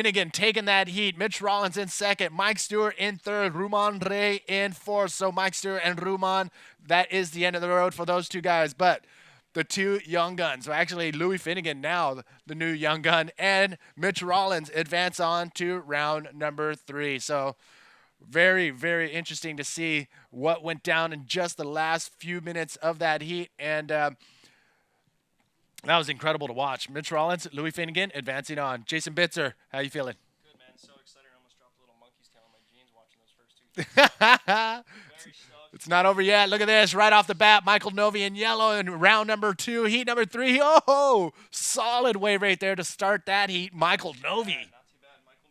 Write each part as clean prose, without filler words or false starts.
Finnegan taking that heat. Mitch Rollins in second. Mike Stewart in third. Ruman Ray in fourth. So Mike Stewart and Ruman, that is the end of the road for those two guys. But the two young guns, so actually Louis Finnegan now the new young gun, and Mitch Rollins advance on to round number 3. So very, very interesting to see what went down in just the last few minutes of that heat. And that was incredible to watch. Mitch Rollins, Louis Finnegan advancing on. Jason Bitzer, how you feeling? Good, man. So excited. I almost dropped a little monkey's tail on my jeans watching those first two. Very stoked. It's not over yet. Look at this. Right off the bat, Michael Novy in yellow in round number 2. Heat number 3. Oh, solid wave right there to start that heat. Michael Novy. Yeah, not too bad. Michael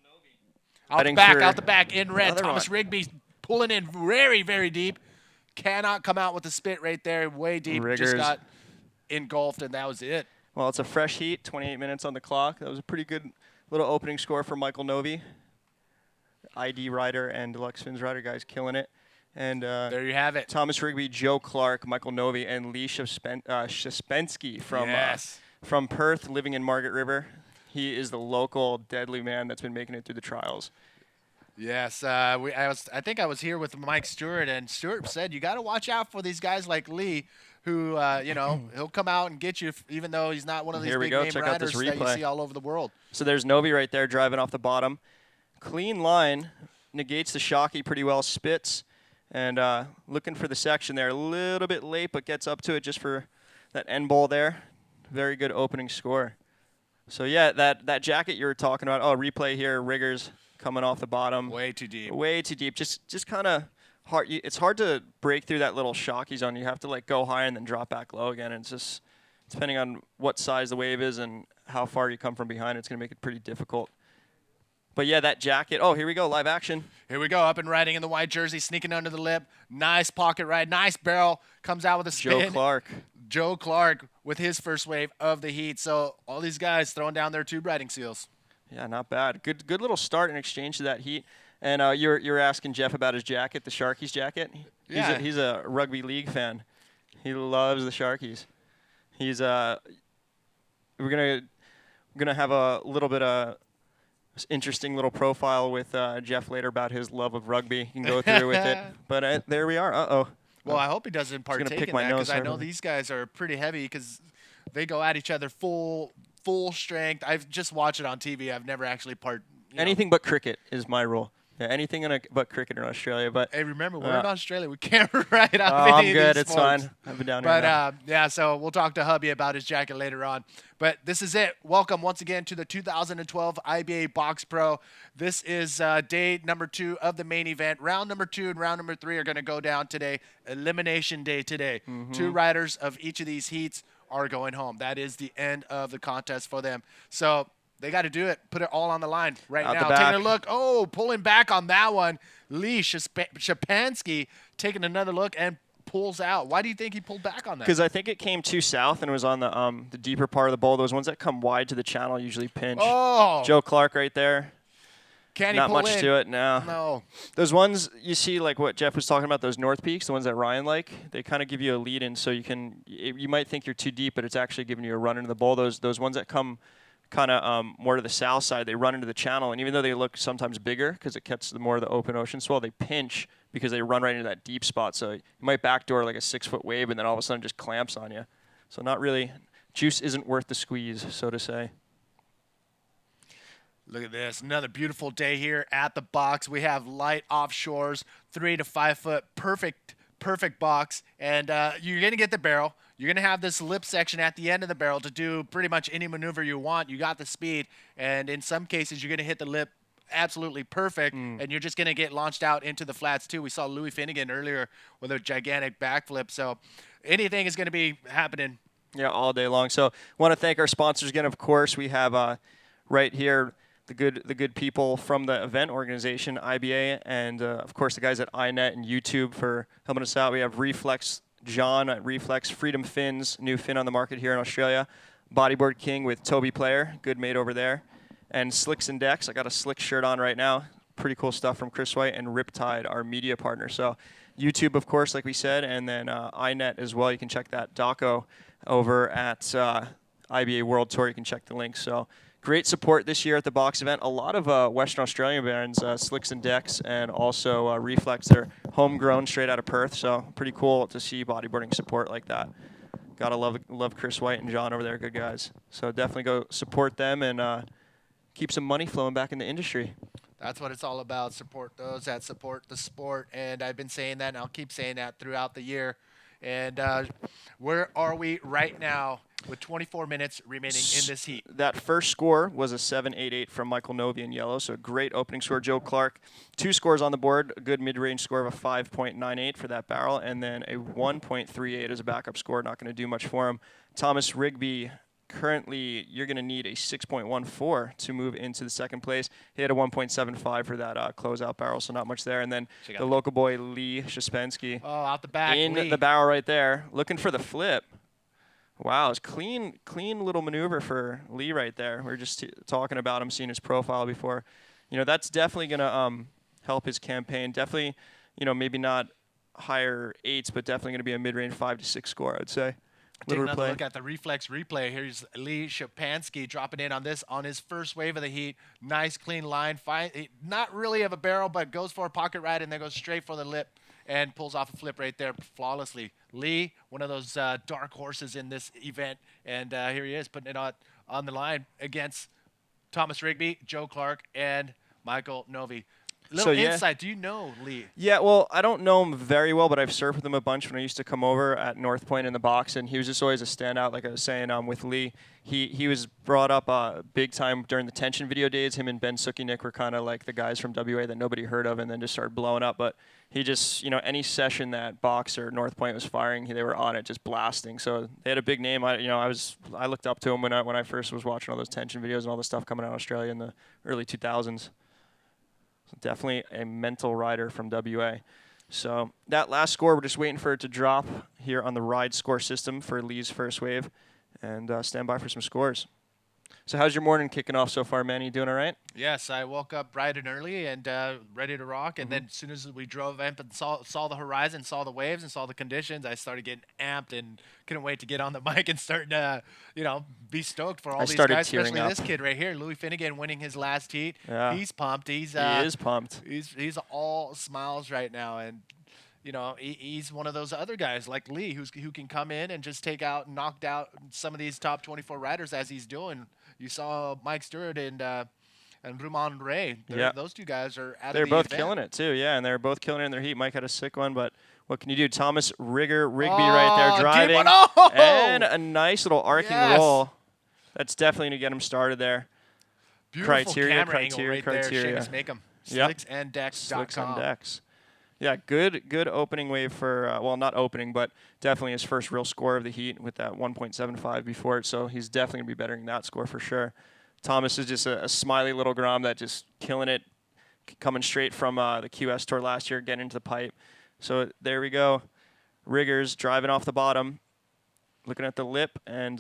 Novy. Out the back in red. Thomas Rigby pulling in very, very deep. Cannot come out with the spit right there. Way deep. Riggers. Just got engulfed, and that was it. Well, it's a fresh heat, 28 minutes on the clock. That was a pretty good little opening score for Michael Novy. ID rider and Deluxe Fins rider, guys killing it. And there you have it. Thomas Rigby, Joe Clarke, Michael Novy, and Lee Szczepanski from Perth, living in Margaret River. He is the local deadly man that's been making it through the trials. Yes, I think I was here with Mike Stewart, and Stewart said you got to watch out for these guys like Lee, who he'll come out and get you, even though he's not one of these big name riders that you see all over the world. So there's Novy right there driving off the bottom. Clean line, negates the shocky pretty well, spits, and looking for the section there. A little bit late, but gets up to it just for that end bowl there. Very good opening score. So yeah, that jacket you were talking about. Oh, replay here, riggers coming off the bottom. Way too deep. Way too deep. Just kind of hard. It's hard to break through that little shocky zone. You have to like go high and then drop back low again. And it's just depending on what size the wave is and how far you come from behind, it's going to make it pretty difficult. But yeah, that jacket. Oh, here we go, live action. Here we go, up and riding in the white jersey, sneaking under the lip. Nice pocket ride, nice barrel. Comes out with a spin. Joe Clarke. Joe Clarke with his first wave of the heat. So all these guys throwing down their tube riding seals. Yeah, not bad. Good little start in exchange to that heat. And you're asking Jeff about his jacket, the Sharkies jacket. Yeah. He's a rugby league fan. He loves the Sharkies. He's we're gonna have a little bit of interesting little profile with Jeff later about his love of rugby. You can go through with it. But there we are. Uh-oh. Well, I hope he doesn't partake in that, because I know these guys are pretty heavy because they go at each other full strength. I've just watched it on TV. I've never actually Anything but cricket is my rule. Yeah, anything but cricket in Australia. But hey, remember, we're in Australia. We can't ride off I'm any good. of these It's sports. fine. I've been down But here. yeah, so we'll talk to Hubby about his jacket later on. But this is it. Welcome once again to the 2012 IBA Box Pro. This is day number 2 of the main event. Round number 2 and round number 3 are going to go down today. Elimination day today. 2 riders of each of these heats are going home. That is the end of the contest for them. So they got to do it. Put it all on the line right Out now. the back. Taking a look. Oh, pulling back on that one. Lee Szczepanski taking another look and pulls out. Why do you think he pulled back on that? Because I think it came too south and was on the deeper part of the bowl. Those ones that come wide to the channel usually pinch. Oh. Joe Clarke right there. Can he Not pull much in? to it, no. No. Those ones you see, like what Jeff was talking about, those North Peaks, the ones that Ryan they kind of give you a lead in, so you might think you're too deep, but it's actually giving you a run into the bowl. Those ones that come kind of more to the south side, they run into the channel, and even though they look sometimes bigger because it gets more of the open ocean swell, they pinch because they run right into that deep spot. So you might backdoor like a 6-foot wave, and then all of a sudden it just clamps on you. So not really, juice isn't worth the squeeze, so to say. Look at this. Another beautiful day here at the box. We have light offshores, 3 to 5 foot, perfect box. And you're going to get the barrel. You're going to have this lip section at the end of the barrel to do pretty much any maneuver you want. You got the speed. And in some cases, you're going to hit the lip absolutely perfect, and you're just going to get launched out into the flats too. We saw Louis Finnegan earlier with a gigantic backflip. So anything is going to be happening. Yeah, all day long. So want to thank our sponsors again. Of course, we have right here the good people from the event organization, IBA, and of course the guys at iNet and YouTube for helping us out. We have Reflex, John at Reflex, Freedom Fins, new fin on the market here in Australia. Bodyboard King with Toby Player, good mate over there. And Slicks and Decks, I got a Slick shirt on right now. Pretty cool stuff from Chris White, and Riptide, our media partner. So YouTube, of course, like we said, and then iNet as well. You can check that doco over at IBA World Tour. You can check the link. So great support this year at the box event. A lot of Western Australian brands, Slicks and Decks, and also Reflex. They're homegrown, straight out of Perth. So pretty cool to see bodyboarding support like that. Gotta love Chris White and John over there, good guys. So definitely go support them and keep some money flowing back in the industry. That's what it's all about. Support those that support the sport. And I've been saying that, and I'll keep saying that throughout the year. And where are we right now with 24 minutes remaining in this heat? That first score was a 7.88 from Michael Novy in yellow, so a great opening score. Joe Clarke, 2 scores on the board, a good mid-range score of a 5.98 for that barrel, and then a 1.38 as a backup score. Not going to do much for him. Thomas Rigby, currently you're going to need a 6.14 to move into the second place. He had a 1.75 for that closeout barrel, so not much there. And then the local boy Lee Szczepanski. Oh, out the back, in Lee. the barrel right there, looking for the flip. Wow, it's clean little maneuver for Lee right there. We were just talking about him, seeing his profile before. That's definitely going to help his campaign. Definitely, maybe not higher 8s, but definitely going to be a mid-range 5 to 6 score, I'd say. Take another look at the reflex replay. Here's Lee Szczepanski dropping in on his first wave of the heat. Nice, clean line. Not really of a barrel, but goes for a pocket ride and then goes straight for the lip and pulls off a flip right there flawlessly. Lee, one of those dark horses in this event, and here he is putting it on the line against Thomas Rigby, Joe Clarke, and Michael Novy. Little insight. Do you know Lee? Yeah, well, I don't know him very well, but I've surfed with him a bunch when I used to come over at North Point in the box, and he was just always a standout. Like I was saying, with Lee, he was brought up big time during the tension video days. Him and Ben Sukinik were kind of like the guys from WA that nobody heard of, and then just started blowing up. But he just, any session that Box or North Point was firing, they were on it, just blasting. So they had a big name. I looked up to him when I first was watching all those tension videos and all the stuff coming out of Australia in the early 2000s. Definitely a mental rider from WA. So that last score, we're just waiting for it to drop here on the ride score system for Lee's first wave. And stand by for some scores. So how's your morning kicking off so far, man? You doing all right? Yes, I woke up bright and early and ready to rock. And then as soon as we drove up and saw the horizon, saw the waves, and saw the conditions, I started getting amped and couldn't wait to get on the mic and start be stoked for all these guys, especially this kid right here, Louis Finnegan, winning his last heat. Yeah. He's pumped. He is pumped. He's all smiles right now, and he's one of those other guys like Lee who can come in and just knock out some of these top 24 riders as he's doing. You saw Mike Stewart and Rumon Ray. Those two guys are out of the event. They're both killing it too, yeah, and they're both killing it in their heat. Mike had a sick one, but what can you do? Thomas Rigby right there driving, and a nice little arcing roll. That's definitely going to get him started there. Beautiful camera angle right there. Seamus Makem. Yep. SlicksandDecks.com. Slicks and Decks. Yeah, good opening wave for, not opening, but definitely his first real score of the heat with that 1.75 before it, so he's definitely going to be bettering that score for sure. Thomas is just a smiley little Grom that just killing it, coming straight from the QS Tour last year, getting into the pipe. So there we go. Riggers driving off the bottom, looking at the lip, and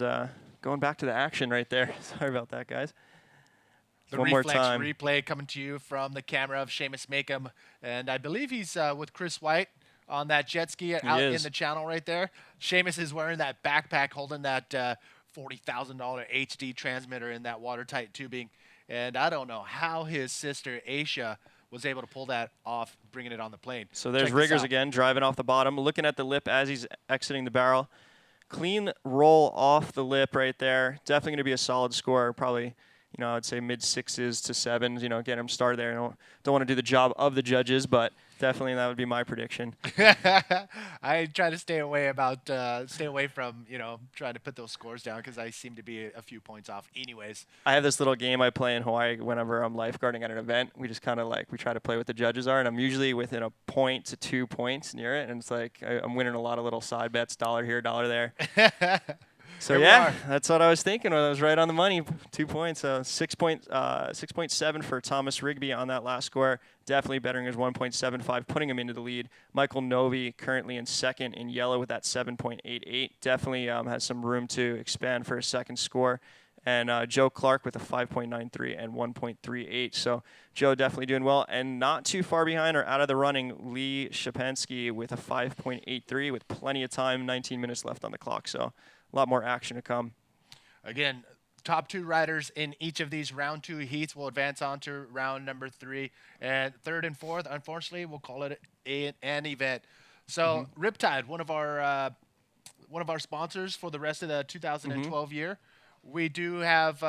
going back to the action right there. Sorry about that, guys. The reflex replay coming to you from the camera of Seamus Makem, and I believe he's with Chris White on that jet ski out in the channel right there. Seamus is wearing that backpack, holding that $40,000 HD transmitter in that watertight tubing, and I don't know how his sister Aisha was able to pull that off, bringing it on the plane. So there's Riggers again, driving off the bottom, looking at the lip as he's exiting the barrel. Clean roll off the lip right there. Definitely going to be a solid score, probably. I'd say mid-6s to 7s, get him started there. I don't want to do the job of the judges, but definitely that would be my prediction. I try to stay away from, trying to put those scores down because I seem to be a few points off anyways. I have this little game I play in Hawaii whenever I'm lifeguarding at an event. We just kind of we try to play what the judges are, and I'm usually within a point to 2 points near it, and it's I'm winning a lot of little side bets, $1 here, $1 there. So yeah, that's what I was thinking. I was right on the money. 2 points. 6.7 for Thomas Rigby on that last score. Definitely bettering his 1.75, putting him into the lead. Michael Novy currently in second in yellow with that 7.88. Definitely has some room to expand for his second score. And Joe Clarke with a 5.93 and 1.38. So Joe definitely doing well. And not too far behind or out of the running, Lee Szczepanski with a 5.83 with plenty of time, 19 minutes left on the clock. So a lot more action to come. Again, top 2 riders in each of these round 2 heats will advance on to round number 3. And third and fourth, unfortunately, we'll call it an event. So Riptide, one of our sponsors for the rest of the 2012 year. We do have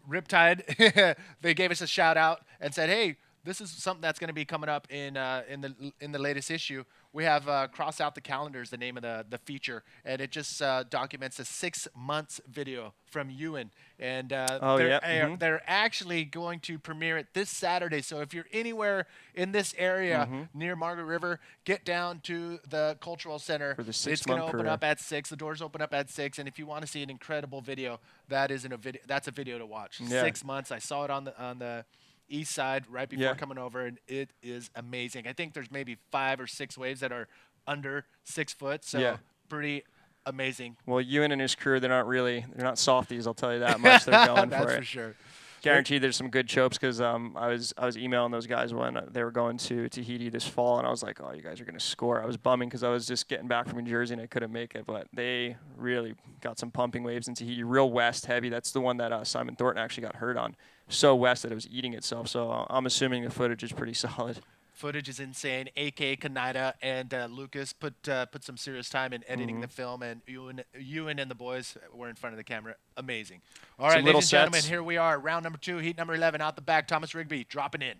Riptide. They gave us a shout out and said, "Hey, this is something that's going to be coming up in the latest issue. We have cross out the calendar is the name of the feature, and it just documents a 6 months video from Ewan, and they're actually going to premiere it this Saturday. So if you're anywhere in this area near Margaret River, get down to the Cultural Center. For the it's going to open up at 6. The doors open up at 6, and if you want to see an incredible video, that's a video to watch. Yeah. 6 months. I saw it on the east side right before coming over, and it is amazing. I think there's maybe 5 or 6 waves that are under 6 foot, so pretty amazing. Well, Ewan and his crew, they're not softies, I'll tell you that much. They're going That's for it. for sure. Guaranteed there's some good chopes because I was emailing those guys when they were going to Tahiti this fall, and I was like, oh, you guys are going to score. I was bumming because I was just getting back from New Jersey and I couldn't make it, but they really got some pumping waves in Tahiti, real west heavy. That's the one that Simon Thornton actually got hurt on. So west that it was eating itself, so I'm assuming the footage is pretty solid. Footage is insane. AK, Kaneda, and Lucas put some serious time in editing the film, and Ewan and the boys were in front of the camera. Amazing. All right, ladies and gentlemen, here we are. Round number 2, heat number 11. Out the back, Thomas Rigby dropping in.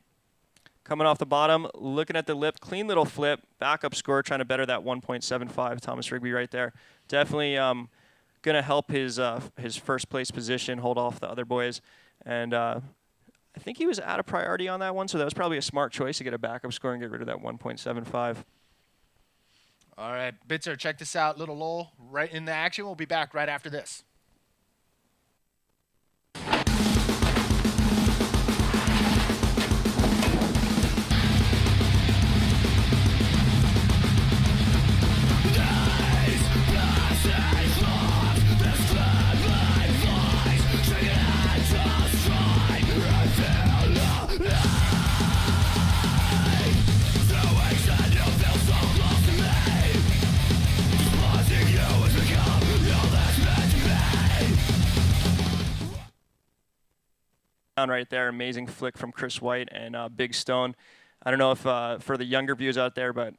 Coming off the bottom, looking at the lip, clean little flip, backup score, trying to better that 1.75. Thomas Rigby right there. Definitely going to help his first place position, hold off the other boys. And I think he was out of priority on that one, so that was probably a smart choice to get a backup score and get rid of that 1.75. All right, Bitzer, check this out. Little lull right in the action. We'll be back right after this. Right there, amazing flick from Chris White and Big Stone. I don't know if for the younger viewers out there, but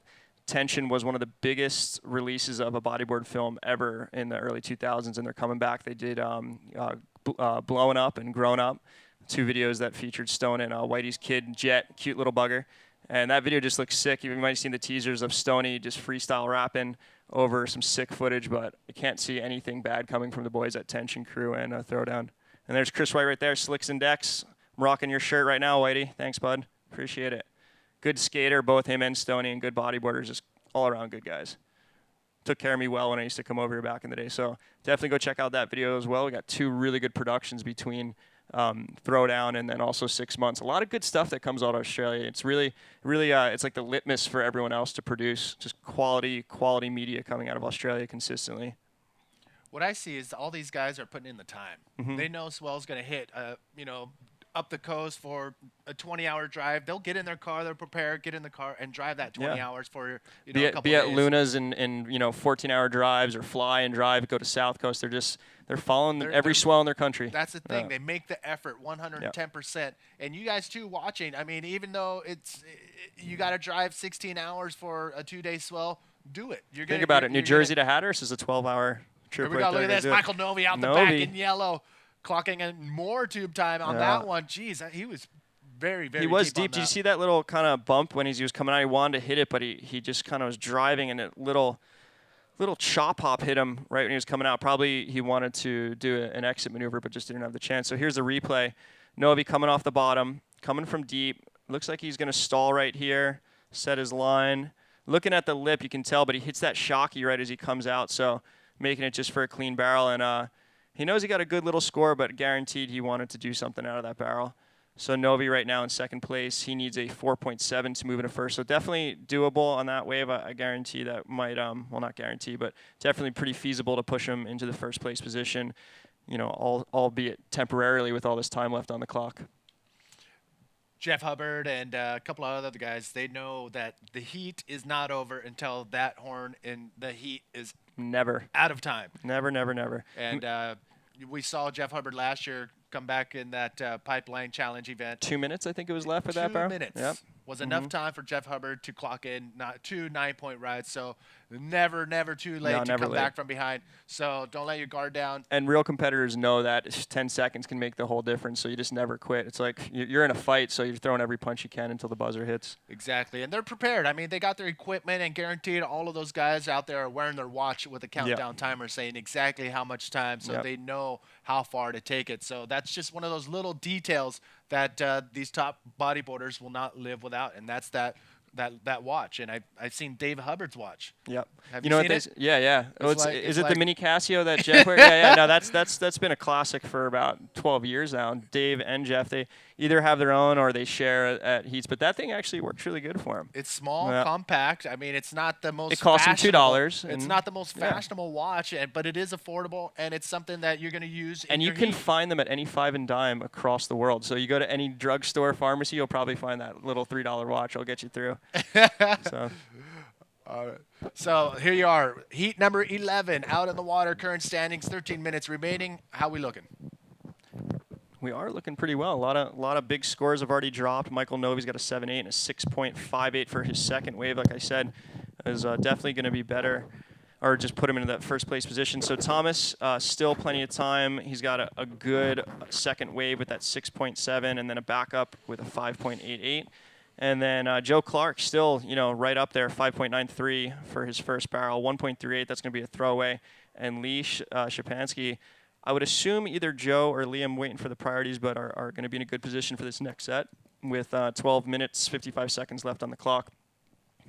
Tension was one of the biggest releases of a bodyboard film ever in the early 2000s, and they're coming back. They did Blowing Up and Grown Up, 2 videos that featured Stone and Whitey's kid, Jet, cute little bugger. And that video just looks sick. You might have seen the teasers of Stoney just freestyle rapping over some sick footage, but you can't see anything bad coming from the boys at Tension Crew and Throwdown. And there's Chris White right there, Slicks and Decks. I'm rocking your shirt right now, Whitey. Thanks, bud. Appreciate it. Good skater, both him and Stoney, and good bodyboarders, just all around good guys. Took care of me well when I used to come over here back in the day. So definitely go check out that video as well. We got 2 really good productions between Throwdown and then also 6 months. A lot of good stuff that comes out of Australia. It's really it's like the litmus for everyone else to produce just quality media coming out of Australia consistently. What I see is all these guys are putting in the time. They know Swell's going to hit, up the coast for a 20-hour drive. They'll get in their car, they'll prepare, get in the car, and drive that 20 hours for a couple of days. Be at Luna's and 14-hour drives or fly and drive, go to South Coast. They're following every swell in their country. That's the thing. They make the effort 110%. And you guys, too, watching, I mean, even though you got to drive 16 hours for a 2-day swell, do it. Think about it. New Jersey to Hatteras is a 12-hour trip. Here we go. Look at this. Michael Novy out the back in yellow, clocking in more tube time on that one. Jeez, he was very, very deep. He was deep. Did you see that little kind of bump when he was coming out? He wanted to hit it, but he just kind of was driving, and a little chop hop hit him right when he was coming out. Probably he wanted to do an exit maneuver, but just didn't have the chance. So here's the replay. Novy coming off the bottom, coming from deep. Looks like he's going to stall right here, set his line. Looking at the lip, you can tell, but he hits that shocky right as he comes out. So making it just for a clean barrel, and he knows he got a good little score, but guaranteed he wanted to do something out of that barrel. So Novy right now in second place. He needs a 4.7 to move into first, so definitely doable on that wave. I guarantee that might, well, not guarantee, but definitely pretty feasible to push him into the first place position, albeit temporarily with all this time left on the clock. Jeff Hubbard and a couple of other guys, they know that the heat is not over until that horn in the heat is Never. Out of time. Never, never, never. And we saw Jeff Hubbard last year come back in that pipeline challenge event. 2 minutes, I think it was left for that barrel. 2 minutes Yep. was enough time for Jeff Hubbard to clock in two 9-point rides. So never too late to come back from behind. So don't let your guard down. And real competitors know that 10 seconds can make the whole difference. So you just never quit. It's like you're in a fight, so you're throwing every punch you can until the buzzer hits. Exactly. And they're prepared. I mean, they got their equipment, and guaranteed all of those guys out there are wearing their watch with a countdown timer saying exactly how much time, so they know how far to take it. So that's just one of those little details that these top bodyboarders will not live without, and that's that watch. And I've seen Dave Hubbard's watch. Yep. Have you you know seen what it? Yeah, yeah. Is it like the mini Casio that Jeff wears? Yeah. No, that's been a classic for about 12 years now. Dave and Jeff, they either have their own or they share at heats. But that thing actually works really good for them. It's small, compact. I mean, it's not the most. It costs them $2. It's not the most fashionable watch, but it is affordable, and it's something that you're going to use. And you can find them at any 5 and dime across the world. So you go to any drugstore, pharmacy, you'll probably find that little $3 watch. I'll get you through. So. All right. So here you are, heat number 11, out in the water. Current standings, 13 minutes remaining. How we looking? We are looking pretty well. A lot of big scores have already dropped. Michael Novy's got a 7.8 and a 6.58 for his second wave. Like I said, is definitely going to be better, or just put him into that first place position. So Thomas, still plenty of time. He's got a good second wave with that 6.7, and then a backup with a 5.88. And then Joe Clarke still, right up there, 5.93 for his first barrel, 1.38. That's going to be a throwaway. And Lee Szczepanski, I would assume either Joe or Liam waiting for the priorities, but are going to be in a good position for this next set with 12 minutes, 55 seconds left on the clock.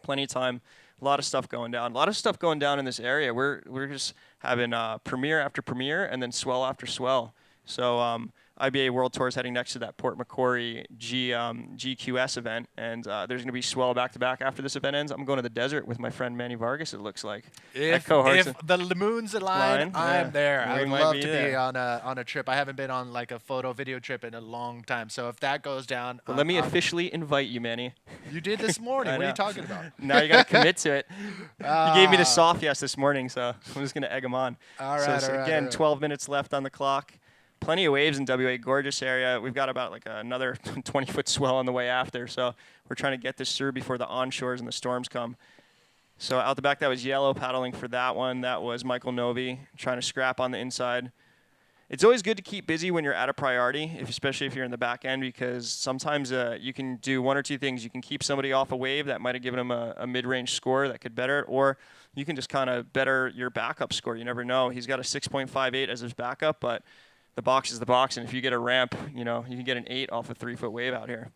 Plenty of time. A lot of stuff going down. A lot of stuff going down in this area. We're just having premiere after premiere and then swell after swell. So IBA World Tour is heading next to that Port Macquarie GQS event, and there's going to be swell back-to-back after this event ends. I'm going to the desert with my friend Manny Vargas, it looks like. If the moon's aligned, I'm there. I would love to be on a trip. I haven't been on like a photo video trip in a long time, so if that goes down... Well, let me officially invite you, Manny. You did this morning. What are you talking about? Now you got to commit to it. He gave me the soft yes this morning, so I'm just going to egg him on. All right, Again, 12 minutes left on the clock. Plenty of waves in WA, gorgeous area. We've got about like another 20-foot swell on the way after, so we're trying to get this through before the onshores and the storms come. So out the back, that was Yellow paddling for that one. That was Michael Novy trying to scrap on the inside. It's always good to keep busy when you're at a priority, especially if you're in the back end, because sometimes you can do one or two things. You can keep somebody off a wave that might have given them a mid-range score that could better it, or you can just kind of better your backup score. You never know. He's got a 6.58 as his backup, but the box is the box, and if you get a ramp, you can get an 8 off a 3-foot wave out here.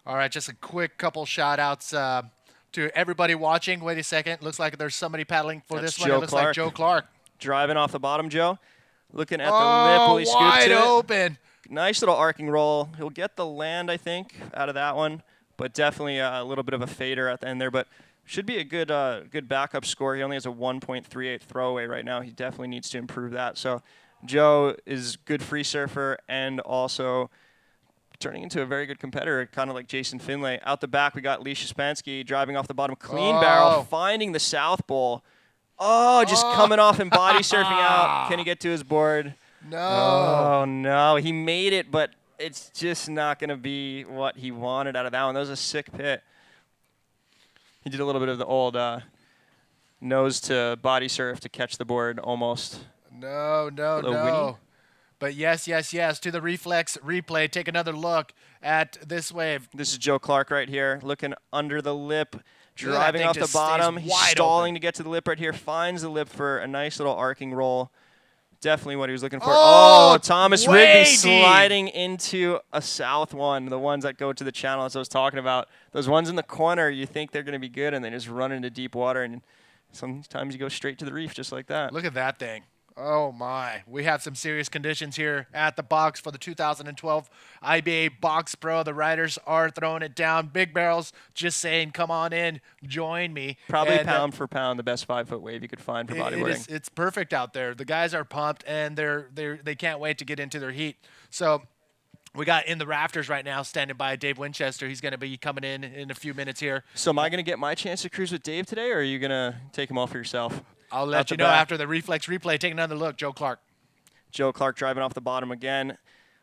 All right, just a quick couple shout-outs to everybody watching. Wait a second. Looks like there's somebody paddling for That's this one. It looks like Joe Clarke. Driving off the bottom, Joe. Looking at the lip. Will he scoop wide to open. It? Nice little arcing roll. He'll get the land, I think, out of that one, but definitely a little bit of a fader at the end there, but should be a good backup score. He only has a 1.38 throwaway right now. He definitely needs to improve that. So Joe is good free surfer and also turning into a very good competitor, kind of like Jason Finlay. Out the back, we got Lee Szczepanski driving off the bottom. Clean barrel, finding the South Bowl. Just coming off and body surfing out. Can he get to his board? No. Oh, no. He made it, but it's just not going to be what he wanted out of that one. That was a sick pit. He did a little bit of the old nose to body surf to catch the board almost. No. Winnie? But yes. To the reflex replay, take another look at this wave. This is Joe Clarke right here, looking under the lip, driving off the bottom. He's wide stalling open to get to the lip right here, finds the lip for a nice little arcing roll. Definitely what he was looking for. Thomas Rigby sliding into a south one, the ones that go to the channel as I was talking about. Those ones in the corner, you think they're going to be good, and they just run into deep water, and sometimes you go straight to the reef just like that. Look at that thing. Oh, my. We have some serious conditions here at the box for the 2012 IBA Box Pro. The riders are throwing it down. Big barrels just saying, come on in, join me. Probably pound for pound the best 5-foot wave you could find for bodyboarding. It's perfect out there. The guys are pumped, and they can't wait to get into their heat. So We got in the rafters right now, standing by Dave Winchester. He's going to be coming in a few minutes here. So am I going to get my chance to cruise with Dave today, or are you going to take him all for yourself? I'll let you know after the reflex replay. Take another look, Joe Clarke. Joe Clarke driving off the bottom again.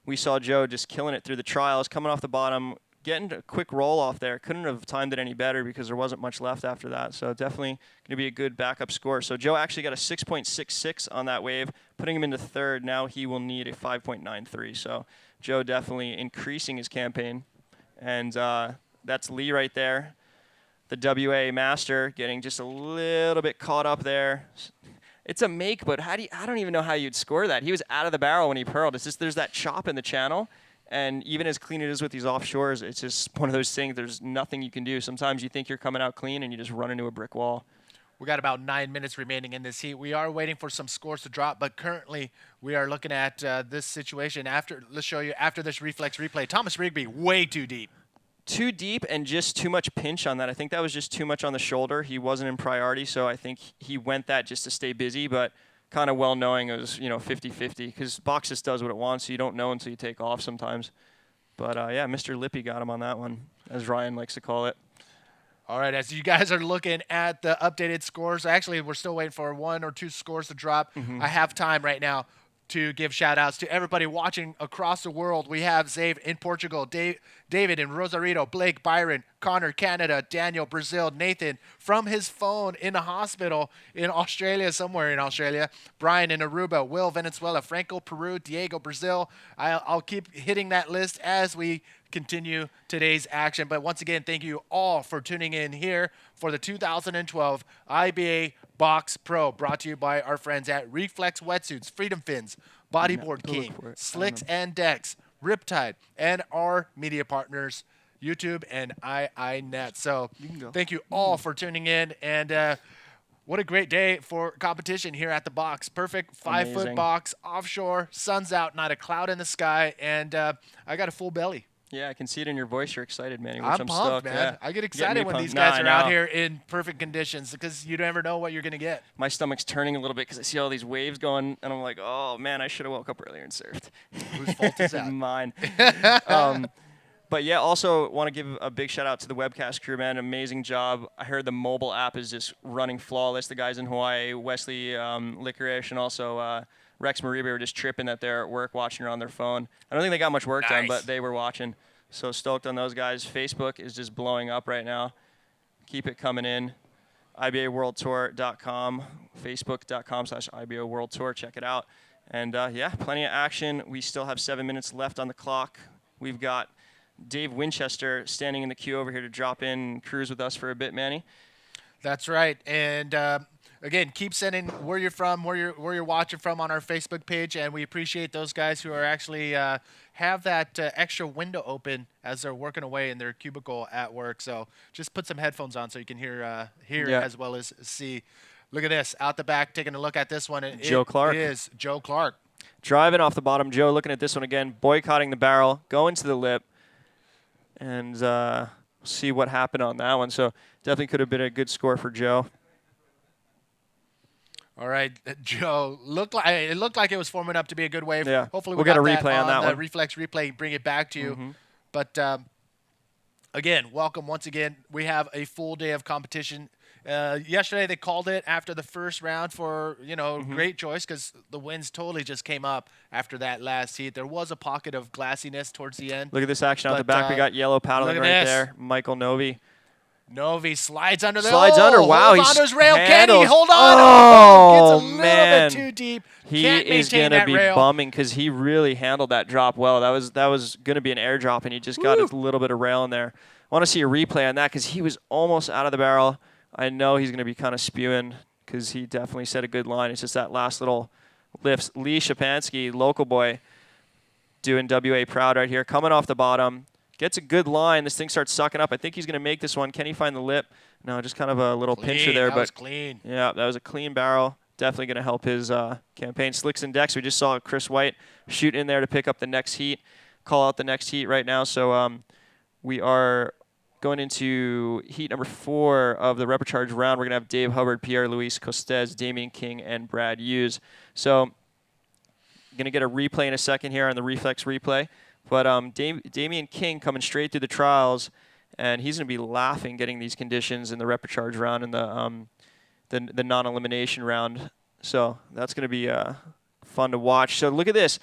We saw Joe just killing it through the trials, coming off the bottom, getting a quick roll off there. Couldn't have timed it any better because there wasn't much left after that. So definitely going to be a good backup score. So Joe actually got a 6.66 on that wave, putting him into third. Now he will need a 5.93. So Joe definitely increasing his campaign. And that's Lee right there. The WA master getting just a little bit caught up there. It's a make, but I don't even know how you'd score that. He was out of the barrel when he pearled. It's just there's that chop in the channel, and even as clean it is with these offshores, it's just one of those things. There's nothing you can do. Sometimes you think you're coming out clean, and you just run into a brick wall. We got about 9 minutes remaining in this heat. We are waiting for some scores to drop, but currently we are looking at this situation. Let's show you after this reflex replay. Thomas Rigby, way too deep. Too deep and just too much pinch on that. I think that was just too much on the shoulder. He wasn't in priority, so I think he went that just to stay busy, but kind of well knowing it was 50-50 because box just does what it wants, so you don't know until you take off sometimes. But yeah, Mr. Lippy got him on that one, as Ryan likes to call it. All right, as you guys are looking at the updated scores, actually we're still waiting for 1 or 2 scores to drop. I have time right now to give shout-outs to everybody watching across the world. We have Zave in Portugal, David in Rosarito, Blake, Byron, Connor, Canada, Daniel, Brazil, Nathan from his phone in the hospital in Australia, somewhere in Australia, Brian in Aruba, Will, Venezuela, Franco, Peru, Diego, Brazil. I'll keep hitting that list as we continue today's action. But once again, thank you all for tuning in here for the 2012 IBA Box Pro, brought to you by our friends at Reflex Wetsuits, Freedom Fins, Bodyboard King, Slicks and Decks, Riptide, and our media partners, YouTube and IINet. So thank you all for tuning in, and what a great day for competition here at the box. Perfect 5-foot box, offshore, sun's out, not a cloud in the sky, and I got a full belly. Yeah, I can see it in your voice. You're excited, Manny. I'm pumped, stoked. man. Yeah. I get excited when these guys are out here in perfect conditions because you never know what you're going to get. My stomach's turning a little bit because I see all these waves going, and I'm like, oh, man, I should have woke up earlier and surfed. Whose fault is that? Mine. But, yeah, also want to give a big shout-out to the webcast crew, man. Amazing job. I heard the mobile app is just running flawless. The guys in Hawaii, Wesley Licorice, and also Rex Maribe were just tripping that they're at work watching it on their phone. I don't think they got much work done, but they were watching. So stoked on those guys. Facebook is just blowing up right now. Keep it coming in. IBAWorldTour.com, Facebook.com/IBA World Tour. Check it out. And, yeah, plenty of action. We still have 7 minutes left on the clock. We've got Dave Winchester standing in the queue over here to drop in and cruise with us for a bit, Manny. That's right. And again, keep sending where you're from, where you're watching from on our Facebook page, and we appreciate those guys who are actually have that extra window open as they're working away in their cubicle at work. So just put some headphones on so you can hear as well as see. Look at this out the back, taking a look at this one. Joe Clarke. It is Joe Clarke. Driving off the bottom. Joe looking at this one again, boycotting the barrel, going to the lip, and see what happened on that one. So definitely could have been a good score for Joe. All right, Joe. It looked like it was forming up to be a good wave. Yeah. Hopefully we'll get a replay on that the one. reflex replay, bring it back to you. But again, welcome once again. We have a full day of competition. Yesterday they called it after the first round for great choice because the winds totally just came up after that last heat. There was a pocket of glassiness towards the end. Look at this action out the back. We got yellow paddling right there. Michael Novy. Novy slides under the Wow, hold on to his rail. Can he hold on? Oh, gets a man. little bit too deep. He is going to be bumming because he really handled that drop well. That was going to be an air drop, and he just got a little bit of rail in there. I want to see a replay on that because he was almost out of the barrel. I know he's going to be kind of spewing because he definitely set a good line. It's just that last little lift. Lee Szczepanski, local boy, doing WA proud right here. Coming off the bottom. Gets a good line. This thing starts sucking up. I think he's going to make this one. Can he find the lip? No, just kind of a little pincher there. That was clean. Yeah, that was a clean barrel. Definitely going to help his campaign. Slicks and Decks. We just saw Chris White shoot in there to pick up the next heat. Call out the next heat right now. So we are going into heat number 4 of the Repercharge round. We're going to have Dave Hubbard, Pierre-Louis Costez, Damian King, and Brad Hughes. So going to get a replay in a second here on the reflex replay. But Damian King coming straight through the trials, and he's going to be laughing getting these conditions in the repecharge round and the non-elimination round. So that's going to be fun to watch. So look at this.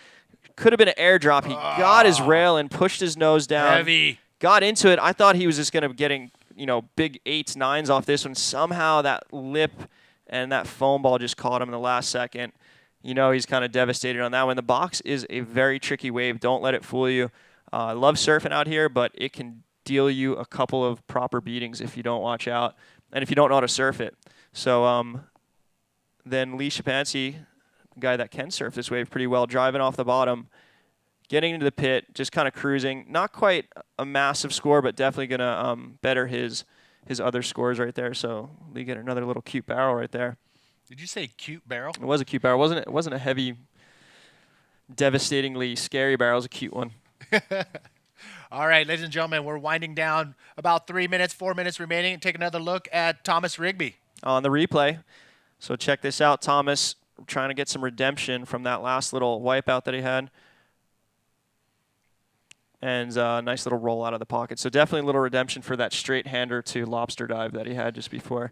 Could have been an airdrop. He got his rail and pushed his nose down. Heavy. Got into it. I thought he was just going to be getting, big 8s, 9s off this one. Somehow that lip and that foam ball just caught him in the last second. He's kind of devastated on that one. The box is a very tricky wave. Don't let it fool you. I love surfing out here, but it can deal you a couple of proper beatings if you don't watch out and if you don't know how to surf it. So then Lee Szczepanski, a guy that can surf this wave pretty well, driving off the bottom, getting into the pit, just kind of cruising. Not quite a massive score, but definitely going to better his other scores right there. So Lee get another little cute barrel right there. Did you say cute barrel? It was a cute barrel. It wasn't a heavy, devastatingly scary barrel. It was a cute one. All right, ladies and gentlemen, we're winding down. About 4 minutes remaining. Take another look at Thomas Rigby. On the replay. So check this out. Thomas trying to get some redemption from that last little wipeout that he had. And a nice little roll out of the pocket. So definitely a little redemption for that straight hander to lobster dive that he had just before.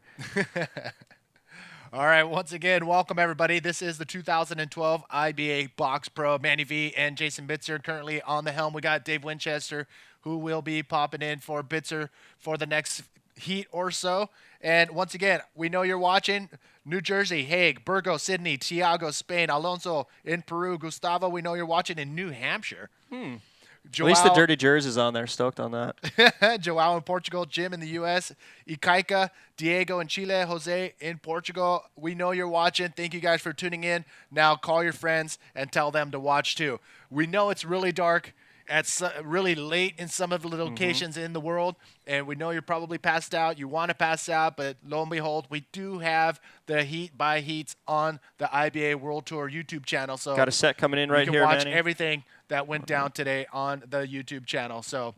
All right, once again, welcome everybody. This is the 2012 IBA Box Pro. Manny V and Jason Bitzer currently on the helm. We got Dave Winchester, who will be popping in for Bitzer for the next heat or so. And once again, we know you're watching. New Jersey, Hague, Burgos, Sydney, Tiago, Spain, Alonso in Peru, Gustavo, we know you're watching in New Hampshire. At least the Dirty Jers is on there. Stoked on that. Joao in Portugal, Jim in the U.S., Ikaika, Diego in Chile, Jose in Portugal. We know you're watching. Thank you guys for tuning in. Now call your friends and tell them to watch too. We know it's really dark. It's really late in some of the locations in the world, and we know you're probably passed out. You want to pass out, but lo and behold, we do have the Heat by Heats on the IBA World Tour YouTube channel. So got a set coming in right you here, can watch Manny. everything that went down today on the YouTube channel. So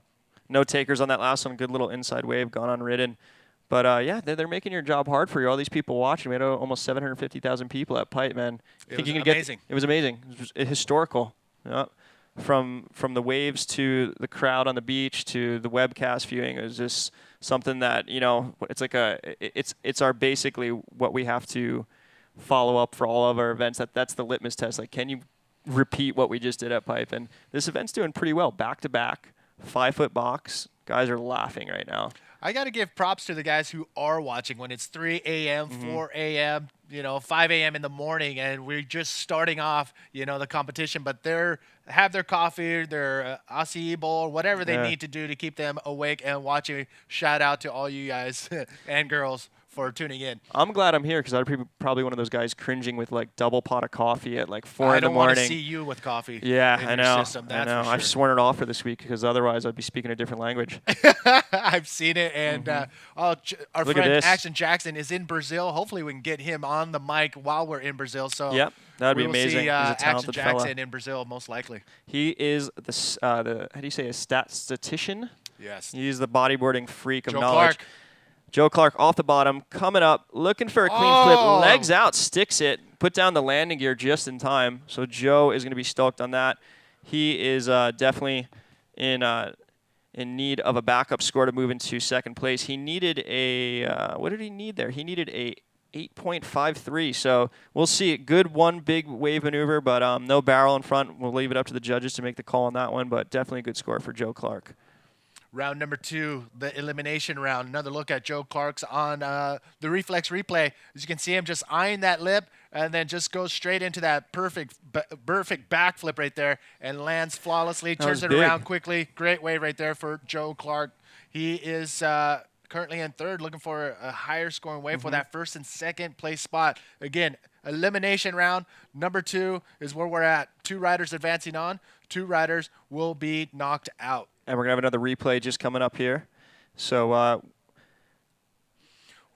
no takers on that last one. Good little inside wave gone unridden. But, yeah, they're making your job hard for you. All these people watching. We had almost 750,000 people at Pipe, man. It was amazing. It was amazing. It was historical. Yeah. From the waves to the crowd on the beach to the webcast viewing, it was just something that it's like it's our basically what we have to follow up for all of our events. That's the litmus test. Like, can you repeat what we just did at Pipe? And this event's doing pretty well. Back to back, 5-foot box. Guys are laughing right now. I got to give props to the guys who are watching when it's 3 a.m., 4 a.m., 5 a.m. in the morning, and we're just starting off, the competition. But have their coffee, their acai bowl, whatever they need to do to keep them awake and watching. Shout out to all you guys and girls for tuning in. I'm glad I'm here because I'd be probably one of those guys cringing with like double pot of coffee at like 4 in the morning. I don't want to see you with coffee. Yeah, in I your know. System, I that's know. for sure. I've sworn it off for this week because otherwise I'd be speaking a different language. I've seen it, and our Look friend at this. Action Jackson is in Brazil. Hopefully, we can get him on the mic while we're in Brazil. So yep, that'd be we will amazing. See, He's a Action talented Jackson fella. in Brazil, most likely. He is the how do you say a statistician? Yes. He's the bodyboarding freak of Joe knowledge. Clarke. Joe Clarke off the bottom, coming up, looking for a clean flip, legs out, sticks it, put down the landing gear just in time. So Joe is going to be stoked on that. He is definitely in need of a backup score to move into second place. He needed a what did he need there? He needed a 8.53. So we'll see. Good one big wave maneuver, but no barrel in front. We'll leave it up to the judges to make the call on that one, but definitely a good score for Joe Clarke. Round number 2, the elimination round. Another look at Joe Clarke's on the reflex replay. As you can see him just eyeing that lip and then just goes straight into that perfect backflip right there and lands flawlessly, turns it around quickly. Great wave right there for Joe Clarke. He is currently in third, looking for a higher scoring wave for that first and second place spot. Again, elimination round number 2 is where we're at. 2 riders advancing on. 2 riders will be knocked out. And we're going to have another replay just coming up here. So,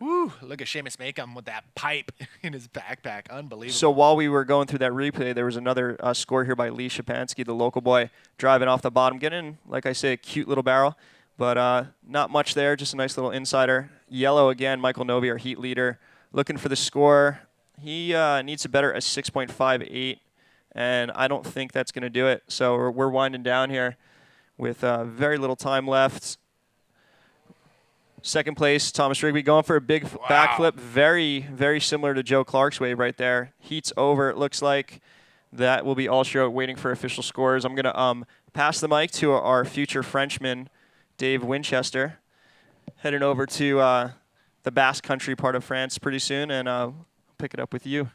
woo, look at Seamus Maycomb with that pipe in his backpack. Unbelievable. So while we were going through that replay, there was another score here by Lee Szczepanski, the local boy, driving off the bottom, getting, like I say, a cute little barrel. But not much there, just a nice little insider. Yellow again, Michael Novy, our heat leader, looking for the score. He needs to better a 6.58. and I don't think that's going to do it. So we're winding down here with very little time left. Second place, Thomas Rigby going for a big backflip. Very, very similar to Joe Clarke's wave right there. Heat's over, it looks like. That will be all show, waiting for official scores. I'm going to pass the mic to our future Frenchman, Dave Winchester, heading over to the Basque Country part of France pretty soon, and pick it up with you.